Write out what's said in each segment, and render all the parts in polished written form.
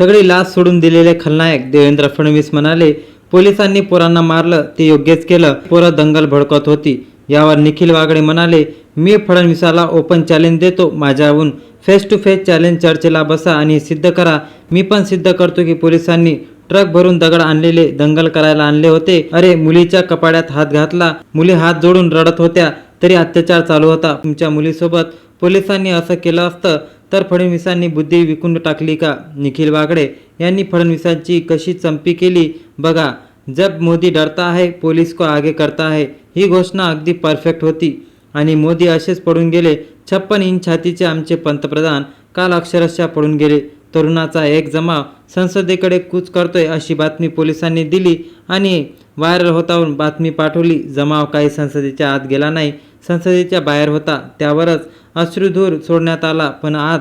सगळी लाच सोडून दिलेले खलनायक देवेंद्र फडणवीस म्हणाले, पोलिसांनी पोरांना मारलं ते योग्यच केलं, पोरं दंगल भडकवत होती. यावर निखिल वागळे म्हणाले, मी फडणवीसाला ओपन चॅलेंज देतो, माझ्याहून फेस टू फेस चॅलेंज चर्चेला बसा आणि सिद्ध करा. मी पण सिद्ध करतो की पोलिसांनी ट्रक भरून दगड आणलेले दंगल करायला आणले होते. अरे, मुलीच्या कपाड्यात हात घातला, मुली हात जोडून रडत होत्या तरी अत्याचार चालू होता. तुमच्या मुलीसोबत पोलिसांनी असं केलं असतं तर फडणवीसांनी बुद्धी विकून टाकली का? निखिल वागळे यांनी फडणवीसांची कशी चंपी केली बघा. जब मोदी डरता है पोलीस को आगे करता है, ही घोषणा अगदी परफेक्ट होती आणि मोदी असेच पडून गेले. 56 इंच छातीचे आमचे पंतप्रधान काल अक्षरशः पडून गेले. तरुणाचा एक जमाव संसदेकडे कूच करतोय अशी बातमी पोलिसांनी दिली आणि व्हायरल होताहून बातमी पाठवली. जमाव काही संसदेच्या आत गेला नाही, संसदेच्या बाहेर होता. त्यावरच अश्रुधूर सोडण्यात आला. पण आत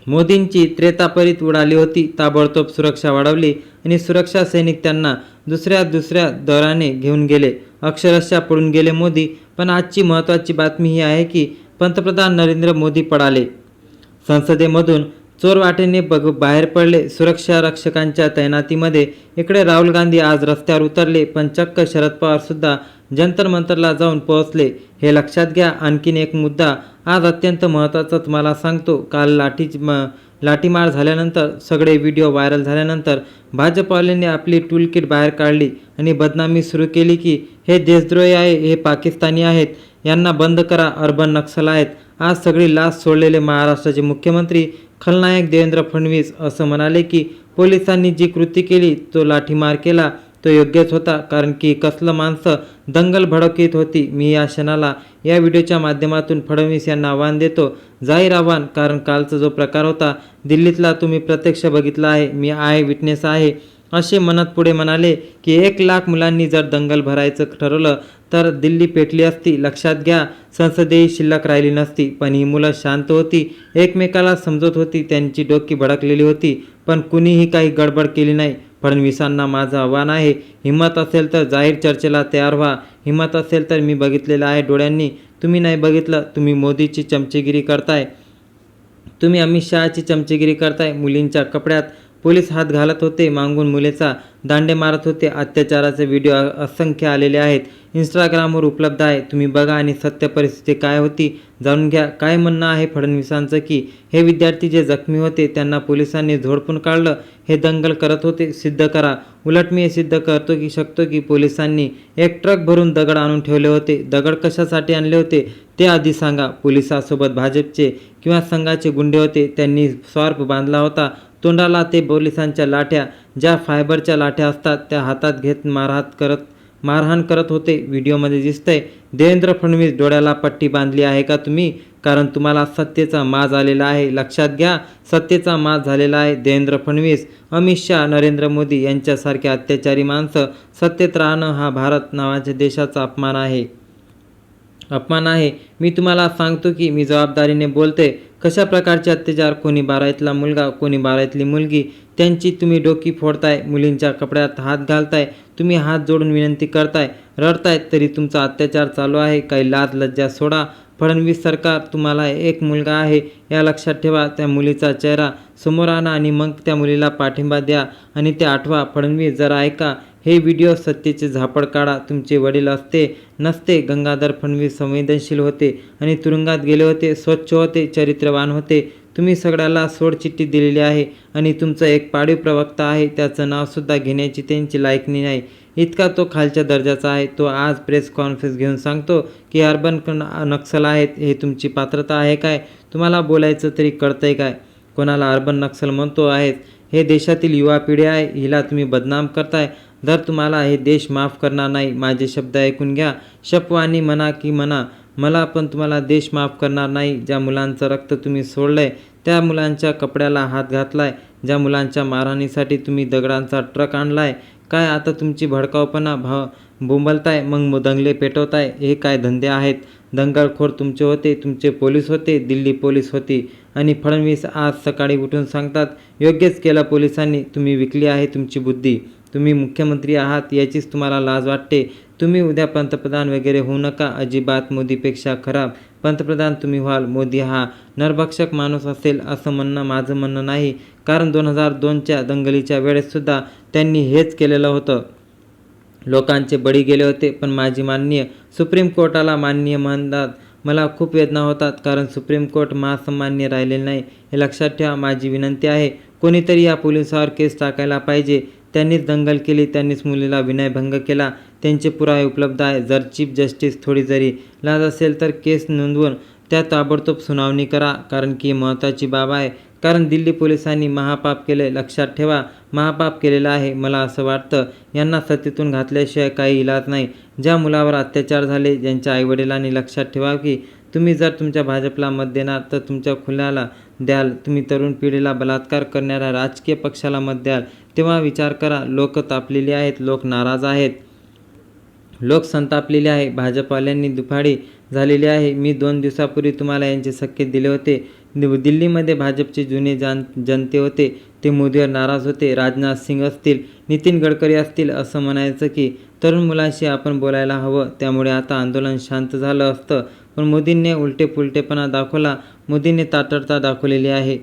मोदींची त्रेतापरीत उडाली होती. ताबडतोब सुरक्षा वाढवली आणि सुरक्षा सैनिक त्यांना दुसऱ्या दौराने घेऊन गेले. अक्षरशः पडून गेले मोदी. पण आजची महत्त्वाची बातमी ही आहे की पंतप्रधान नरेंद्र मोदी पळाले. संसदेमधून चोरवाटेने बाहेर पडले. सुरक्षा रक्षकांच्या तैनातीमध्ये. इकडे राहुल गांधी आज रस्त्यावर उतरले, पण चक्क शरद पवार सुद्धा जंतर मंतरला जाऊन पोहोचले. हे लक्षात घ्या. आणखीन एक मुद्दा आज अत्यंत महत्त्वाचा तुम्हाला सांगतो. काल लाठीमार झाल्यानंतर, सगळे व्हिडिओ व्हायरल झाल्यानंतर भाजपवाल्यांनी आपली टूलकिट बाहेर काढली आणि बदनामी सुरू केली की हे देशद्रोही आहे, हे पाकिस्तानी आहेत, यांना बंद करा, अर्बन नक्सल आहेत. आज सगळी लाच सोडलेले महाराष्ट्राचे मुख्यमंत्री खलनायक देवेंद्र फडणवीस असं म्हणाले की पोलिसांनी जी कृती केली, तो लाठीमार केला, तो योग्यच होता, कारण की कसलं माणसं दंगल भडकीत होती. मी या क्षणाला या व्हिडिओच्या माध्यमातून फडणवीस यांना आव्हान देतो, जाहीर आव्हान, कारण कालचा जो प्रकार होता दिल्लीतला तुम्ही प्रत्यक्ष बघितला आहे, मी आय विटनेस आहे, असे म्हणत पुढे म्हणाले की 1 लाख मुलांनी जर दंगल भरायचं ठरवलं तर दिल्ली पेटली असती. लक्षात घ्या, संसदेही शिल्लक राहिली नसती. पण ही मुलं शांत होती, एकमेकाला समजत होती, त्यांची डोकी भडकलेली होती, पण कुणीही काही गडबड केली नाही. फडणवीसांना माझं आव्हान आहे, हिंमत असेल तर जाहीर चर्चेला तयार व्हा. हिंमत असेल तर मी बघितलेलं आहे डोळ्यांनी, तुम्ही नाही बघितलं. तुम्ही मोदीची चमचेगिरी करताय, तुम्ही अमित शहाची चमचेगिरी करताय. मुलींच्या कपड्यात पोलीस हात घालत होते, मागून मुलीचा दांडे मारत होते. अत्याचाराचे व्हिडिओ असंख्य आलेले आहेत, इंस्टाग्रामवर उपलब्ध आहे. तुम्ही बघा आणि सत्य परिस्थिती काय होती जाणून घ्या. काय म्हणणं आहे फडणवीसांचं की हे विद्यार्थी जे जखमी होते त्यांना पोलिसांनी झोडपून काढलं, हे दंगल करत होते, सिद्ध करा. उलट मी हे सिद्ध करतो की शकतो की पोलिसांनी एक ट्रक भरून दगड आणून ठेवले होते. दगड कशासाठी आणले होते ते आधी सांगा. पोलिसांसोबत भाजपचे किंवा संघाचे गुंडे होते, त्यांनी स्वार्प बांधला होता तोंडाला. ते पोलिसांच्या लाठ्या, ज्या फायबरच्या लाठ्या असतात, त्या हातात घेत मारहाण करत होते. व्हिडिओमध्ये दिसतंय. देवेंद्र फडणवीस, डोळ्याला पट्टी बांधली आहे का तुम्ही? कारण तुम्हाला सत्तेचा माज आलेला आहे. लक्षात घ्या, सत्तेचा माज झालेला आहे. देवेंद्र फडणवीस, अमित शहा, नरेंद्र मोदी यांच्यासारख्या अत्याचारी माणसं सत्तेत राहणं हा भारत नावाच्या देशाचा अपमान आहे. मी तुम्हाला सांगतो की मी जबाबदारीने बोलते. कशा प्रकारचे अत्याचार, कोणी 12वीतला मुलगा, कोणी 12वीतली मुलगी, त्यांची तुम्ही डोकी फोडताय, मुलींच्या कपड्यात हात घालताय, तुम्ही हात जोडून विनंती करताय, रडतायत तरी तुमचा अत्याचार चालू आहे. काही लाज लज्जा सोडा. फडणवीस सरकार, तुम्हाला एक मुलगा आहे या लक्षात ठेवा. त्या मुलीचा चेहरा समोर आणा आणि मग त्या मुलीला पाठिंबा द्या आणि ते आठवा. फडणवीस, जरा ऐका, हे व्हिडिओ सत्तेचे झापड काढा. तुमचे वडील असते नसते, गंगाधर फडणवीस संवेदनशील होते आणि तुरुंगात गेले होते, स्वच्छ होते, चरित्रवान होते. तुम्ही सगळ्याला सोडचिठ्ठी दिलेली आहे आणि तुमचा एक पाळीव प्रवक्ता आहे, त्याचं नावसुद्धा घेण्याची त्यांची लायकी नाही. इतका तो खालच्या दर्जाचा आहे. तो आज प्रेस कॉन्फरन्स घेऊन सांगतो की अर्बन नक्सल आहेत. हे तुमची पात्रता आहे काय? तुम्हाला बोलायचं तरी कळतंय काय? कोणाला अर्बन नक्सल म्हणतो आहेत? हे देशातील युवा पिढी आहे, हिला तुम्ही बदनाम करताय. जर तुम्हाला हे देश माफ करणार नाही, माझे शब्द ऐकून घ्या. शपवानी म्हणा की म्हणा, मला पण तुम्हाला देश माफ करणार नाही. ज्या मुलांचं रक्त तुम्ही सोडलंय, त्या मुलांच्या कपड्याला हात घातलाय, ज्या मुलांच्या मारहाणीसाठी तुम्ही दगडांचा ट्रक आणलाय, काय आता तुमची भडकाऊपणा बोंबलताय, मग दंगले पेटवताय. हे काय धंदे आहेत? दंगलखोर तुमचे होते, तुमचे पोलीस होते, दिल्ली पोलीस होती. आणि फडणवीस आज सकाळी उठून सांगतात, योग्यच केलं पोलिसांनी, तुम्ही विकली आहे तुमची बुद्धी. तुम्ही मुख्यमंत्री आहात याचीच तुम्हाला लाज वाटते. तुम्ही उद्या पंतप्रधान वगैरे होऊ नका, अजिबात. मोदीपेक्षा खराब पंतप्रधान तुम्ही व्हाल. मोदी हा नरभक्षक माणूस असेल असं म्हणणं माझं म्हणणं नाही, कारण 2002च्या दंगलीच्या वेळेससुद्धा त्यांनी हेच केलेलं होतं. लोकांचे बळी गेले होते, पण माझी माननीय सुप्रीम कोर्टाला माननीय म्हणतात मला खूप वेदना होतात, कारण सुप्रीम कोर्ट महासन्मान्य राहिलेले नाही. हे लक्षात ठेवा. माझी विनंती आहे, कोणीतरी या पोलिसावर केस टाकायला पाहिजे. त्यांनीच दंगल केली, त्यांनीच मुलीला विनयभंग केला, त्यांचे पुरावे उपलब्ध आहे. जर चीफ जस्टिस थोडी जरी लाज असेल तर केस नोंदवून त्या ताबडतोब सुनावणी करा, कारण की महत्त्वाची बाब आहे. कारण दिल्ली पोलिसांनी महापाप केले. लक्षात ठेवा, महापाप केलेलं आहे. मला असं वाटतं यांना सत्तेतून घातल्याशिवाय काही इलाज नाही. ज्या मुलावर अत्याचार झाले, ज्यांच्या आईवडिलांनी लक्षात ठेवा की तुम्ही जर तुमच्या भाजपला मत देणार तर तुमच्या खुल्याला द्याल. तुम्ही तरुण पिढीला बलात्कार करणाऱ्या राजकीय पक्षाला मत द्याल, तेव्हा विचार करा. लोक तापलेली आहेत, लोक नाराज आहेत, लोक संतापलेले आहे. भाजपवाल्यांनी दुफाडी झालेली आहे. मी 2 दिवसापूर्वी तुम्हाला यांचे संकेत दिले होते. दिल्लीमध्ये भाजपचे जुने जनते होते, ते मोदीवर नाराज होते. राजनाथ सिंग असतील, नितीन गडकरी असतील, असं म्हणायचं की तरुण मुलांशी आपण बोलायला हवं, त्यामुळे आता आंदोलन शांत झालं असतं. पण मोदींनी उलटेपणा दाखवला. मोदींनी ताठरता दाखवलेली आहे.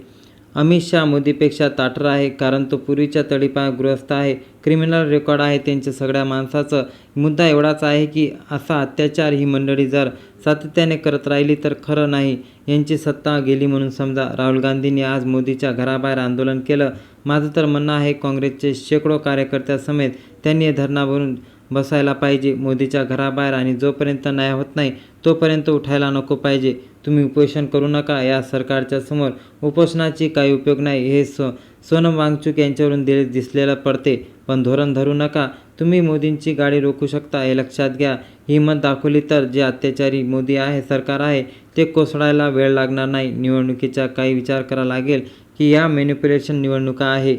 अमित शहा मोदीपेक्षा ताठर आहे, कारण तो पूर्वीच्या तडीपारग्रस्त आहे. क्रिमिनल रेकॉर्ड आहे त्यांच्या सगळ्या माणसाचं. मुद्दा एवढाच आहे की असा अत्याचार ही मंडळी जर सातत्याने करत राहिली तर खरं नाही, यांची सत्ता गेली म्हणून समजा. राहुल गांधींनी आज मोदीच्या घराबाहेर आंदोलन केलं. माझं तर म्हणणं आहे, काँग्रेसचे शेकडो कार्यकर्त्यासमेत त्यांनी हे धरणावरून बसायला पाहिजे मोदीच्या घराबाहेर, आणि जोपर्यंत न्याय होत नाही तोपर्यंत उठायला नको पाहिजे. तुम्ही उपोषण करू नका. या सरकारच्या समोर उपोषणाची काही उपयोग नाही. हे सोनम वांगचूक यांच्यावरून दिसलेलं पडते, पण धोरण धरू नका. तुम्ही मोदींची गाडी रोखू शकता, हे लक्षात घ्या. हिंमत दाखवली तर जे अत्याचारी मोदी आहे सरकार आहे ते कोसळायला वेळ लागणार नाही. निवडणुकीचा काही विचार करावा लागेल की या मॅनिप्युलेशन निवडणुका आहे,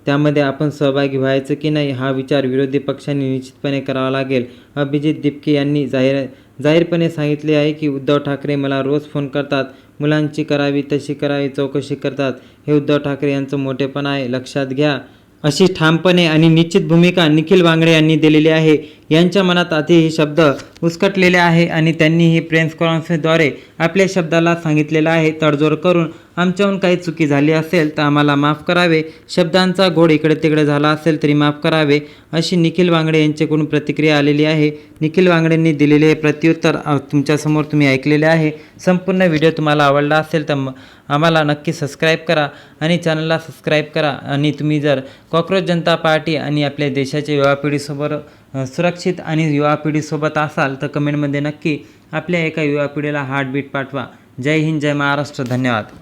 त्यामध्ये आपण सहभागी व्हायचं की नाही, हा विचार विरोधी पक्षांनी निश्चितपणे करावा लागेल. अभिजित दिपके यांनी जाहीरपणे सांगितले आहे की उद्धव ठाकरे मला रोज फोन करतात, मुलांची करावी तशी करावी चौकशी करतात. हे उद्धव ठाकरे यांचं मोठेपण आहे, लक्षात घ्या. अशी ठामपणे आणि निश्चित भूमिका निखिल वांगडे यांनी दिलेली आहे. यांच्या मनात आधी हे शब्द उसकटलेले आहे आणि त्यांनी ही प्रेस कॉन्फरन्सद्वारे आपल्या शब्दाला सांगितलेलं आहे. तडजोड करून आमच्याहून काही चुकी झाली असेल तर आम्हाला माफ करावे. शब्दांचा घोळ इकडे तिकडे झाला असेल तरी माफ करावे, अशी निखिल वांगडे यांच्याकडून प्रतिक्रिया आलेली आहे. निखिल वांगडेंनी दिलेले हे प्रत्युत्तर तुमच्यासमोर तुम्ही ऐकलेले आहे. संपूर्ण व्हिडिओ तुम्हाला आवडला असेल तर आम्हाला नक्की सबस्क्राईब करा आणि चॅनलला सबस्क्राईब करा. आणि तुम्ही जर कॉक्रोच जनता पार्टी आणि आपल्या देशाच्या युवा पिढीसोबत सुरक्षित आणि युवा पिढीसोबत असाल तर कमेंटमध्ये नक्की आपल्या एका युवा पिढीला हार्टबीट पाठवा. जय हिंद, जय महाराष्ट्र. धन्यवाद.